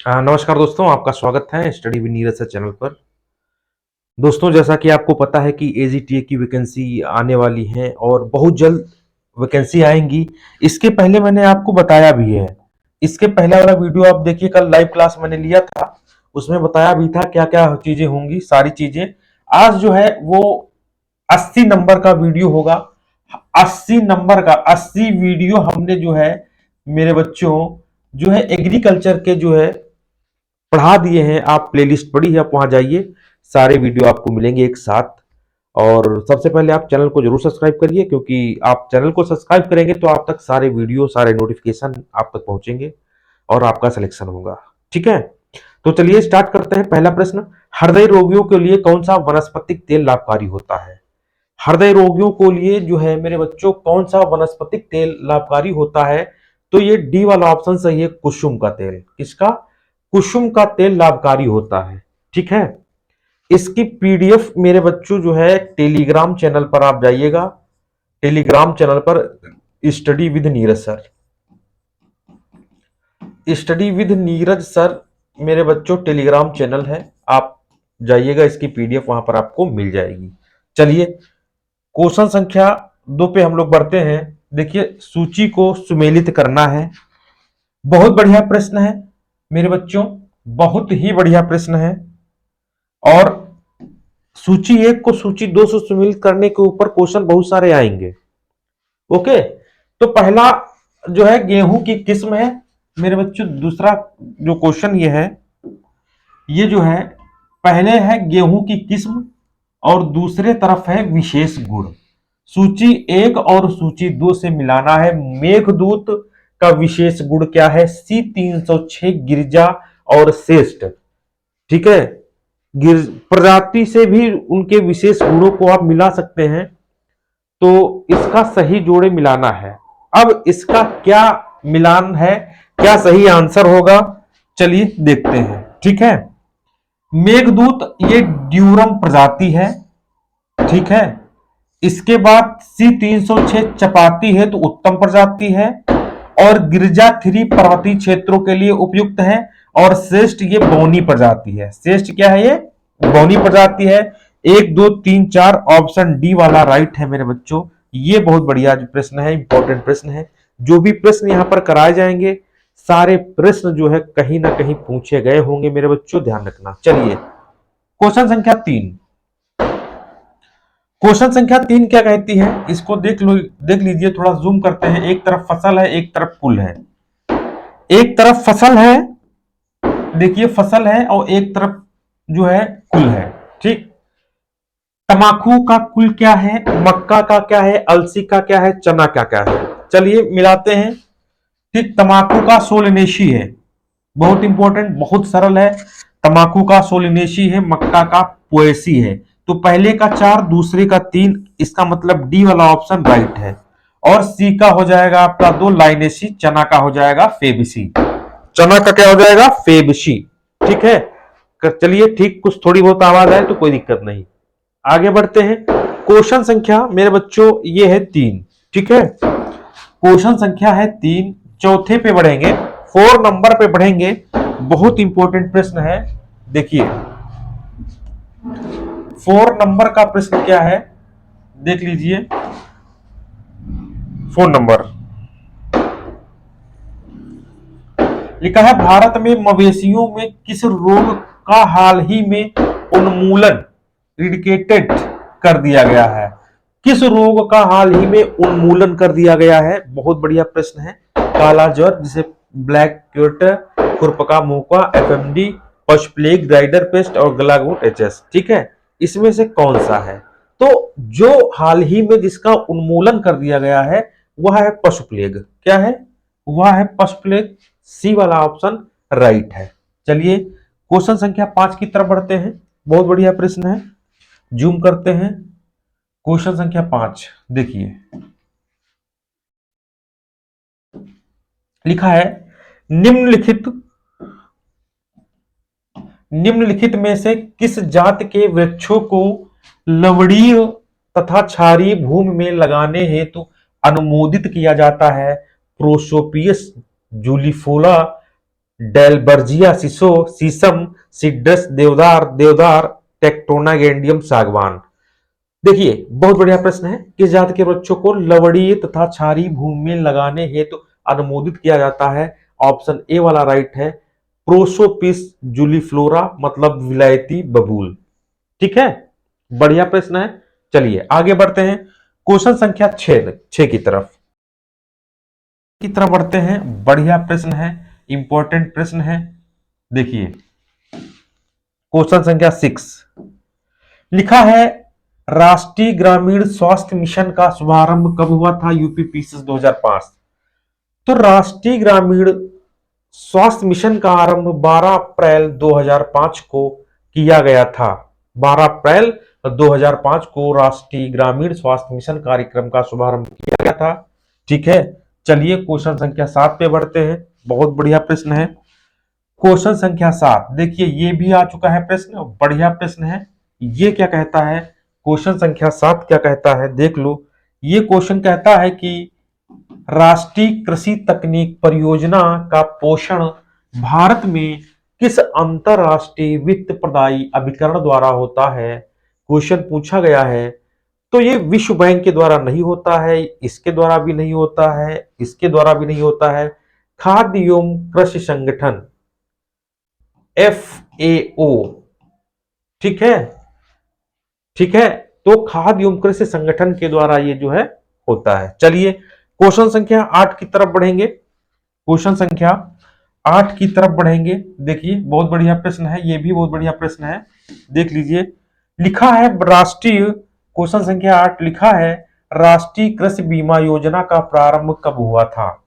नमस्कार दोस्तों, आपका स्वागत है study with Neeraj sir channel पर। दोस्तों, जैसा कि आपको पता है कि एजीटीए की वैकेंसी आने वाली है और बहुत जल्द वैकेंसी आएंगी। इसके पहले मैंने आपको बताया भी है। इसके पहले वाला वीडियो आप देखिए, कल लाइव क्लास मैंने लिया था, उसमें बताया भी था क्या क्या चीजें होंगी, सारी चीजें। आज जो है वो 80 नंबर का वीडियो होगा। 80 नंबर का 80 वीडियो हमने जो है मेरे बच्चों जो है एग्रीकल्चर के जो है पढ़ा दिए हैं। आप प्लेलिस्ट पढ़ी है, आप वहां जाइए, सारे वीडियो आपको मिलेंगे एक साथ। और सबसे पहले आप चैनल को जरूर सब्सक्राइब करिए, क्योंकि आप चैनल को सब्सक्राइब करेंगे तो आप तक सारे वीडियो, सारे नोटिफिकेशन आप तक पहुंचेंगे और आपका सिलेक्शन होगा। ठीक है, तो चलिए स्टार्ट करते हैं। पहला प्रश्न, हृदय रोगियों के लिए कौन सा वनस्पतिक तेल लाभकारी होता है? हृदय रोगियों को लिए जो है मेरे बच्चों कौन सा वनस्पतिक तेल लाभकारी होता है? तो ये डी वाला ऑप्शन सही है, कुसुम का तेल। किसका? कुसुम का तेल लाभकारी होता है। ठीक है, इसकी पीडीएफ मेरे बच्चों जो है टेलीग्राम चैनल पर आप जाइएगा, टेलीग्राम चैनल पर study with Neeraj sir, study with Neeraj sir मेरे बच्चों टेलीग्राम चैनल है, आप जाइएगा, इसकी पीडीएफ वहां पर आपको मिल जाएगी। चलिए क्वेश्चन संख्या 2 पे हम लोग बढ़ते हैं। देखिए, सूची को सुमेलित करना है। बहुत बढ़िया प्रश्न है मेरे बच्चों, बहुत ही बढ़िया प्रश्न है। और सूची 1 को सूची 2 से सुमेलित करने के ऊपर क्वेश्चन बहुत सारे आएंगे। ओके, तो पहला जो है गेहूं की किस्म है मेरे बच्चों। दूसरा जो क्वेश्चन ये है, ये जो है पहले है गेहूं की किस्म और दूसरे तरफ है विशेष गुण। सूची 1 और सूची 2 से मिलाना है। मेघदूत का विशेष गुण क्या है? C306 गिरजा और श्रेष्ठ। ठीक है, प्रजाति से भी उनके विशेष गुणों को आप मिला सकते हैं, तो इसका सही जोड़े मिलाना है। अब इसका क्या मिलान है, क्या सही आंसर होगा, चलिए देखते हैं। ठीक है, मेघदूत ये ड्यूरम प्रजाति है। ठीक है, इसके बाद C306 चपाती है तो उत्तम प्रजाति है, और गिरजा 3 पर्वतीय क्षेत्रों के लिए उपयुक्त है, और श्रेष्ठ ये बौनी प्रजाति है। श्रेष्ठ क्या है? ये बौनी प्रजाति है। 1 2 3 4 ऑप्शन डी वाला राइट है मेरे बच्चों। ये बहुत बढ़िया प्रश्न है, इंपॉर्टेंट प्रश्न है। जो भी प्रश्न यहां पर कराए जाएंगे, सारे प्रश्न जो है कहीं ना कहीं पूछे गए होंगे मेरे बच्चों, ध्यान रखना। चलिए क्वेश्चन संख्या 3। क्वेश्चन संख्या 3 क्या कहती है, इसको देख लो, देख लीजिए, थोड़ा जूम करते हैं। एक तरफ फसल है, एक तरफ कुल है। एक तरफ फसल है, देखिए फसल है, और एक तरफ जो है कुल है। ठीक, तमाकू का कुल क्या है, मक्का का क्या है, अलसी का क्या है, चना का क्या है? चलिए मिलाते हैं। ठीक, तमाकू का सोलनेशी है, बहुत इंपॉर्टेंट, बहुत सरल है। तमाकू का सोलिनेशी है, मक्का का पोएसी है। तो पहले का 4, दूसरे का 3, इसका मतलब डी वाला ऑप्शन राइट है। और सी का हो जाएगा आपका 2 लाइनेसी, चना का हो जाएगा फेबिसी। चना का क्या हो जाएगा? फेबिसी। ठीक है, चलिए ठीक, कुछ थोड़ी बहुत आवाज आए तो कोई दिक्कत नहीं। आगे बढ़ते हैं। क्वेश्चन संख्या मेरे बच्चों ये है 3। ठीक है, क्वेश्चन संख्या है 3, चौथे पे बढ़ेंगे, 4 नंबर पे बढ़ेंगे। बहुत इंपॉर्टेंट प्रश्न है। देखिए 4 नंबर का प्रश्न क्या है, देख लीजिए। 4 नंबर लिखा है, भारत में मवेशियों में किस रोग का हाल ही में उन्मूलन इरिडिकेटेड कर दिया गया है? किस रोग का हाल ही में उन्मूलन कर दिया गया है? बहुत बढ़िया प्रश्न है। काला ज्वर, जिसे ब्लैक क्यूट, खुरपका मुंह, एफएमडी, पशु प्लेग, राइडर पेस्ट और गलागोट एचएस। ठीक है, इसमें से कौन सा है? तो जो हाल ही में जिसका उन्मूलन कर दिया गया है वह है पशु प्लेग। क्या है? वह है पशु प्लेग। सी वाला ऑप्शन राइट है। चलिए क्वेश्चन संख्या 5 की तरफ बढ़ते हैं। बहुत बढ़िया प्रश्न है, जूम करते हैं। क्वेश्चन संख्या 5 देखिए, लिखा है, निम्नलिखित में से किस जात के वृक्षों को लवणीय तथा क्षारीय भूमि में लगाने हेतु अनुमोदित किया जाता है? प्रोसोपियस जूलिफोला, डेलबर्जिया सिसो, सीसम, सिड्रस, देवदार, देवदार, टेक्टोनागेंडियम, सागवान। देखिए बहुत बढ़िया प्रश्न है। किस जाति के वृक्षों को लवणीय तथा क्षारीय भूमि में लगाने हेतु अनुमोदित किया जाता है? ऑप्शन ए वाला राइट है, प्रोसोपिस जूलीफ्लोरा, मतलब विलायती बबूल। ठीक है, बढ़िया प्रश्न है। चलिए आगे बढ़ते हैं क्वेश्चन संख्या 6 की तरफ बढ़ते हैं। बढ़िया प्रश्न है, इंपॉर्टेंट प्रश्न है। देखिए क्वेश्चन संख्या 6 लिखा है, राष्ट्रीय ग्रामीण स्वास्थ्य मिशन का शुभारंभ कब हुआ था? UP PCS 2005। तो राष्ट्रीय ग्रामीण स्वास्थ्य मिशन का आरंभ 12 अप्रैल 2005 को किया गया था। 12 अप्रैल 2005 को राष्ट्रीय ग्रामीण स्वास्थ्य मिशन कार्यक्रम का शुभारंभ किया गया था। ठीक है, चलिए क्वेश्चन संख्या 7 पे बढ़ते हैं। बहुत बढ़िया प्रश्न है। क्वेश्चन संख्या 7 देखिए, ये भी आ चुका है प्रश्न, बढ़िया प्रश्न है। ये क्या कहता है? क्वेश्चन संख्या 7 क्या कहता है देख लो। ये क्वेश्चन कहता है कि राष्ट्रीय कृषि तकनीक परियोजना का पोषण भारत में किस अंतरराष्ट्रीय वित्त प्रदायी अभिकरण द्वारा होता है? क्वेश्चन पूछा गया है। तो ये विश्व बैंक के द्वारा नहीं होता है, इसके द्वारा भी नहीं होता है, इसके द्वारा भी नहीं होता है। खाद्य एवं कृषि संगठन FAO, ठीक है, ठीक है। तो खाद्य एवं कृषि संगठन के द्वारा ये जो है होता है। चलिए क्वेश्चन संख्या 8 की तरफ बढ़ेंगे। क्वेश्चन संख्या 8 की तरफ बढ़ेंगे। देखिए बहुत बढ़िया प्रश्न है, ये भी बहुत बढ़िया प्रश्न है, देख लीजिए। लिखा है राष्ट्रीय, क्वेश्चन संख्या 8 लिखा है, राष्ट्रीय कृषि बीमा योजना का प्रारंभ कब हुआ था?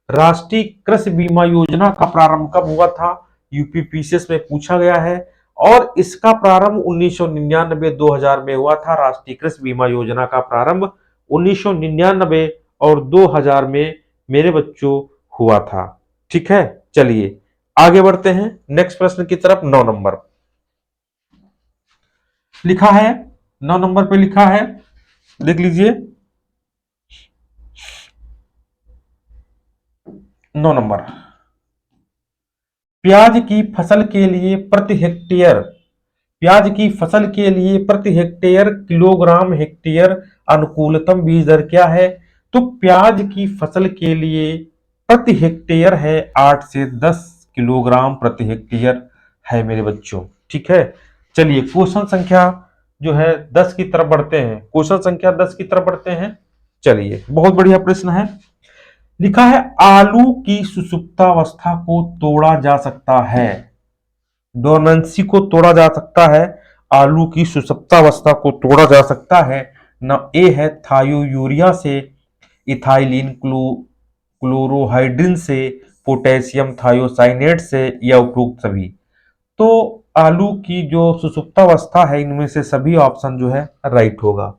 राष्ट्रीय कृषि बीमा योजना का प्रारंभ कब हुआ था? यूपी पीसीएस में पूछा गया है। और इसका प्रारंभ 1999-2000 में हुआ था। राष्ट्रीय कृषि बीमा योजना का प्रारंभ 1999 और 2000 में मेरे बच्चों हुआ था। ठीक है, चलिए आगे बढ़ते हैं नेक्स्ट प्रश्न की तरफ। 9 नंबर लिखा है, 9 नंबर पे लिखा है, देख लीजिए 9 नंबर, प्याज की फसल के लिए प्रति हेक्टेयर, प्याज की फसल के लिए प्रति हेक्टेयर किलोग्राम हेक्टेयर अनुकूलतम बीज दर क्या है? तो प्याज की फसल के लिए प्रति हेक्टेयर है 8 से 10 किलोग्राम प्रति हेक्टेयर है मेरे बच्चों। ठीक है, चलिए क्वेश्चन संख्या जो है 10 की तरफ बढ़ते हैं। क्वेश्चन संख्या 10 की तरफ बढ़ते हैं। चलिए बहुत बढ़िया प्रश्न है। लिखा है, आलू की सुसुप्तावस्था को तोड़ा जा सकता है। डोरमेंसी को तोड़ा जा सकता है, आलू की सुसुप्तावस्था को तोड़ा जा सकता है। न ए है थायोयूरिया से, इथाइलिन क्लोरोहाइड्रिन से, पोटेशियम थायोसाइनेट से, या उपरोक्त सभी। तो आलू की जो सुसुप्तावस्था है, इनमें से सभी ऑप्शन जो है राइट होगा।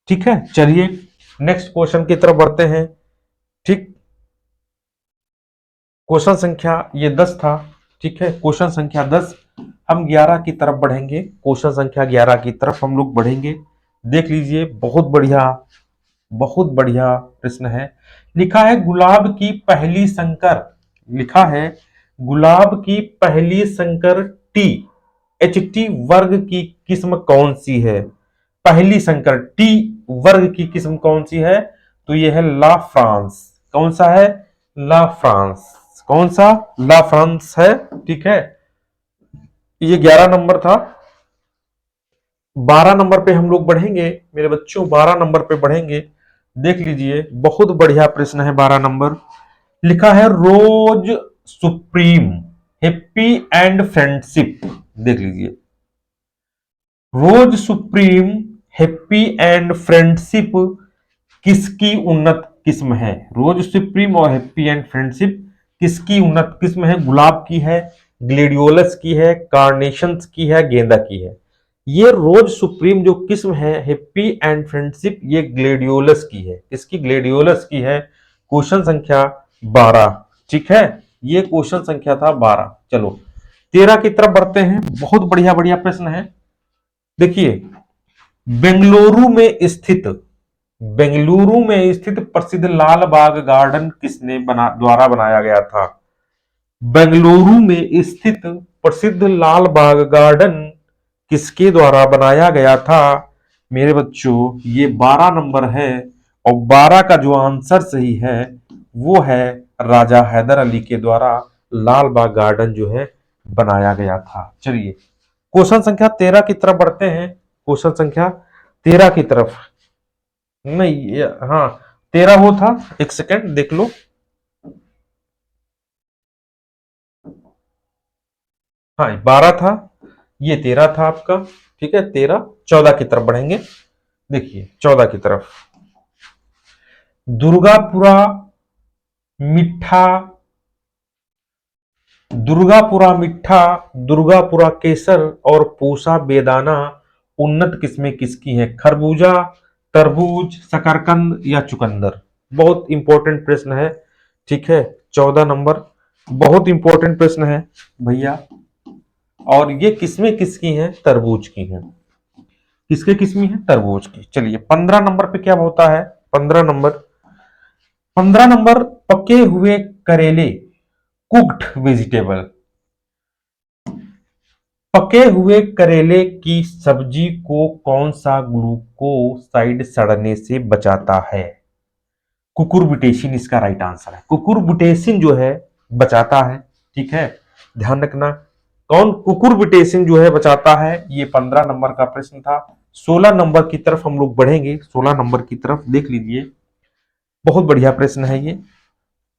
ठीक है, चलिए नेक्स्ट क्वेश्चन की तरफ बढ़ते हैं। ठीक, क्वेश्चन संख्या ये 10 था। ठीक है, क्वेश्चन संख्या 10, हम 11 की तरफ बढ़ेंगे। क्वेश्चन संख्या 11 की तरफ हम लोग बढ़ेंगे। देख लीजिए बहुत बढ़िया प्रश्न है। लिखा है, गुलाब की पहली संकर, लिखा है गुलाब की पहली संकर THT वर्ग की किस्म कौन सी है? पहली संकर टी वर्ग की किस्म कौन सी है? तो यह है ला फ्रांस। कौन सा है? ला फ्रांस। कौन सा? ला फ्रांस है। ठीक है, ये 11 नंबर था। 12 नंबर पे हम लोग बढ़ेंगे मेरे बच्चों, 12 नंबर पे बढ़ेंगे। देख लीजिए बहुत बढ़िया प्रश्न है। 12 नंबर लिखा है, रोज सुप्रीम हैप्पी एंड फ्रेंडशिप। देख लीजिए, रोज सुप्रीम हैप्पी एंड फ्रेंडशिप किसकी उन्नत किस्म है? रोज सुप्रीम और हैप्पी एंड फ्रेंडशिप किसकी उन्नत किस्म है? गुलाब की है, ग्लेडियोलस की है, कार्नेशंस की है, गेंदा की है। ये रोज सुप्रीम जो किस्म है हैप्पी एंड फ्रेंडशिप, ये ग्लेडियोलस की है। इसकी ग्लेडियोलस की है। क्वेश्चन संख्या 12। ठीक है, ये क्वेश्चन संख्या था 12। चलो 13 की तरफ बढ़ते हैं। बहुत बढ़िया बढ़िया प्रश्न है। देखिए, बेंगलुरु में स्थित, बेंगलुरु में स्थित प्रसिद्ध लाल बाग गार्डन किसने द्वारा बनाया गया था? बेंगलुरु में स्थित प्रसिद्ध लाल बाग गार्डन किसके द्वारा बनाया गया था? मेरे बच्चों ये 12 नंबर है, और 12 का जो आंसर सही है वो है राजा हैदर अली के द्वारा लाल बाग गार्डन जो है बनाया गया था। चलिए क्वेश्चन संख्या 13 की तरफ बढ़ते हैं। क्वेश्चन संख्या 13 की तरफ, नहीं हाँ 13 वो था, एक सेकेंड देख लो। हाँ 12 था, ये 13 था आपका, ठीक है 13। 14 की तरफ बढ़ेंगे, देखिए 14 की तरफ। दुर्गापुरा मिठा, दुर्गापुरा मिठा, दुर्गापुरा केसर और पूसा बेदाना उन्नत किस्में किसकी हैं? खरबूजा, तरबूज, शकरकंद या चुकंदर? बहुत इंपॉर्टेंट प्रश्न है, ठीक है 14 नंबर, बहुत इंपॉर्टेंट प्रश्न है भैया। और ये किस्में किसकी हैं? तरबूज की हैं। किसके किस्में हैं? तरबूज की। चलिए 15 नंबर पे क्या होता है? 15 नंबर, 15 नंबर पके हुए करेले, कुक्ड वेजिटेबल, पके हुए करेले की सब्जी को कौन सा ग्लूकोसाइड सड़ने से बचाता है? कुकुरबिटेसिन इसका राइट आंसर है। कुकुरबिटेसिन जो है बचाता है, ठीक है ध्यान रखना। कौन कुकुरबिटेसिन जो है बचाता है? ये 15 नंबर का प्रश्न था। 16 नंबर की तरफ हम लोग बढ़ेंगे, 16 नंबर की तरफ देख लीजिए, बहुत बढ़िया प्रश्न है ये।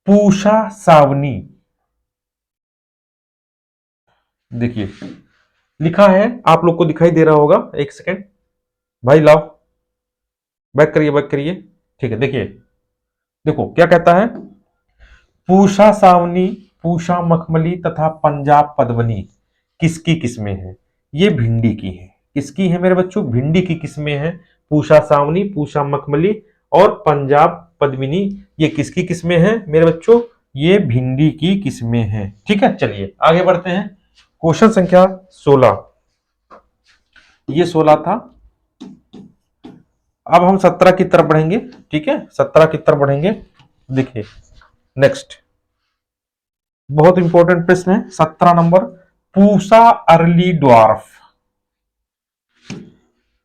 पूषा सावनी, देखिए लिखा है, आप लोग को दिखाई दे रहा होगा, एक सेकेंड भाई लाओ, बैक करिए बैक करिए, ठीक है देखिए, देखो क्या कहता है, पूषा सावनी, पूषा मखमली तथा पंजाब पद्मनी किसकी किस्में हैं? ये भिंडी की है। किसकी है मेरे बच्चों? भिंडी की किस्में हैं। पूषा सावनी, पूषा मखमली और पंजाब पद्मिनी, ये किसकी किस्में हैं मेरे बच्चों? ये भिंडी की किस्में हैं, ठीक है। चलिए आगे बढ़ते हैं। क्वेश्चन संख्या 16, ये 16 था। अब हम 17 की तरफ बढ़ेंगे, ठीक है 17 की तरफ बढ़ेंगे। देखिए नेक्स्ट बहुत इंपॉर्टेंट प्रश्न है 17 number. Pusa early dwarf,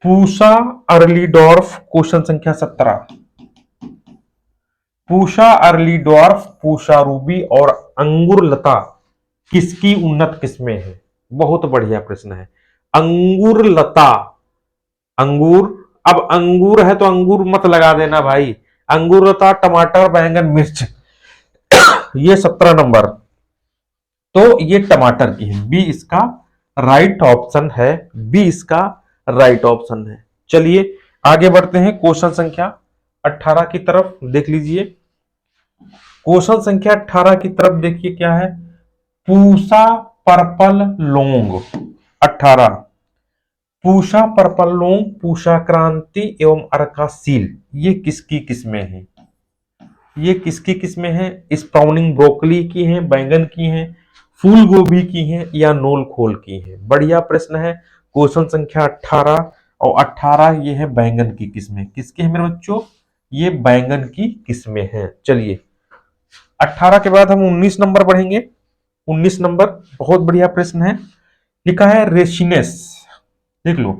Pusa early dwarf, question संख्या 17। पूषा अर्ली ड्वार्फ, पूषा रूबी और अंगुर लता किसकी उन्नत किस्में हैं? बहुत बढ़िया प्रश्न है। अंगूर लता, अंगूर, अब अंगूर है तो अंगूर मत लगा देना भाई, अंगूर लता टमाटर बैंगन मिर्च, ये 17 नंबर, तो ये टमाटर की है, बी इसका राइट ऑप्शन है, बी इसका राइट ऑप्शन है। चलिए आगे बढ़ते हैं क्वेश्चन संख्या 18 की तरफ देख लीजिए। क्वेश्चन संख्या 18 की तरफ देखिए क्या है, पूसा पर्पल लोंग 18, पूषा पर्पल लोंग, पूषा क्रांति एवं अर्कासील, ये किसकी किस्में हैं? ये किसकी किस्में हैं? स्प्राउनिंग ब्रोकली की हैं, बैंगन की हैं, फूल गोभी की हैं या नोल खोल की हैं? बढ़िया प्रश्न है। क्वेश्चन संख्या 18 और 18 ये है बैंगन की किस्में। किसकी है मेरे बच्चों? ये बैंगन की किस्में हैं। चलिए 18 के बाद हम 19 नंबर बढ़ेंगे। 19 नंबर बहुत बढ़िया प्रश्न है, लिखा है रेशिनेस, देख लो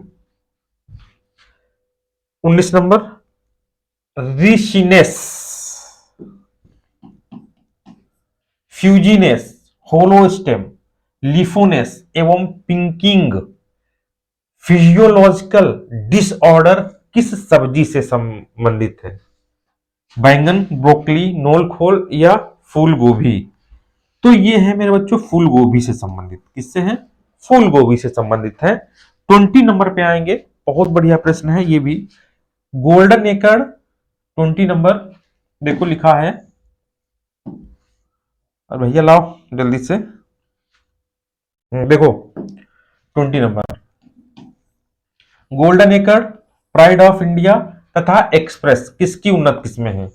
19 नंबर, रिशिनेस, फ्यूजिनेस, होलोस्टेम, लिफोनेस एवं पिंकिंग फिजियोलॉजिकल डिसऑर्डर किस सब्जी से संबंधित है? बैंगन, ब्रोकली, नोल खोल या फूल गोभी? तो ये है मेरे बच्चों फूल गोभी से संबंधित। किससे है? फूल गोभी से संबंधित है। 20 नंबर पे आएंगे, बहुत बढ़िया प्रश्न है ये भी। गोल्डन एकड़ 20 नंबर, देखो लिखा है, और भैया लाओ जल्दी से, देखो 20 नंबर, गोल्डन एकड़, प्राइड ऑफ इंडिया तथा एक्सप्रेस किसकी उन्नत किस्में हैं?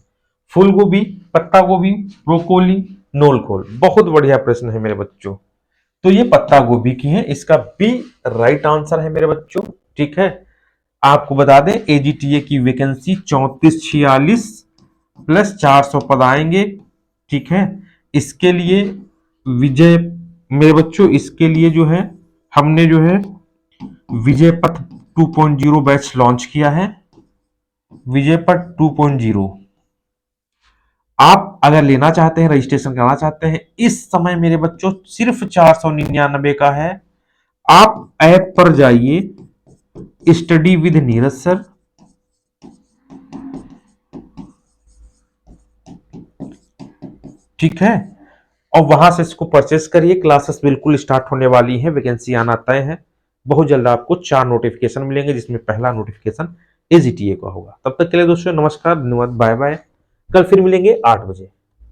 फूल गोभी, पत्ता गोभी, ब्रोकोली, नोलखोल। बहुत बढ़िया प्रश्न है मेरे बच्चों, तो ये पत्ता गोभी की है, इसका बी राइट आंसर है मेरे बच्चों, ठीक है। आपको बता दें एजीटीए की वैकेंसी 3446 प्लस 400 पद आएंगे, ठीक है। इसके लिए विजय मेरे बच्चों, इसके लिए जो है हमने जो है विजय पथ 2.0 बैच लॉन्च किया है। विजय पथ 2.0 आप अगर लेना चाहते हैं, रजिस्ट्रेशन कराना चाहते हैं, इस समय मेरे बच्चों सिर्फ 499 का है। आप ऐप पर जाइए, स्टडी विद नीरज सर, ठीक है, और वहां से इसको परचेस करिए। क्लासेस बिल्कुल स्टार्ट होने वाली है, वैकेंसी आना तय है। बहुत जल्द आपको 4 नोटिफिकेशन मिलेंगे, जिसमें पहला नोटिफिकेशन एजीटीए का होगा। तब तक के लिए दोस्तों नमस्कार, धन्यवाद, बाय बाय। कल फिर मिलेंगे 8 बजे।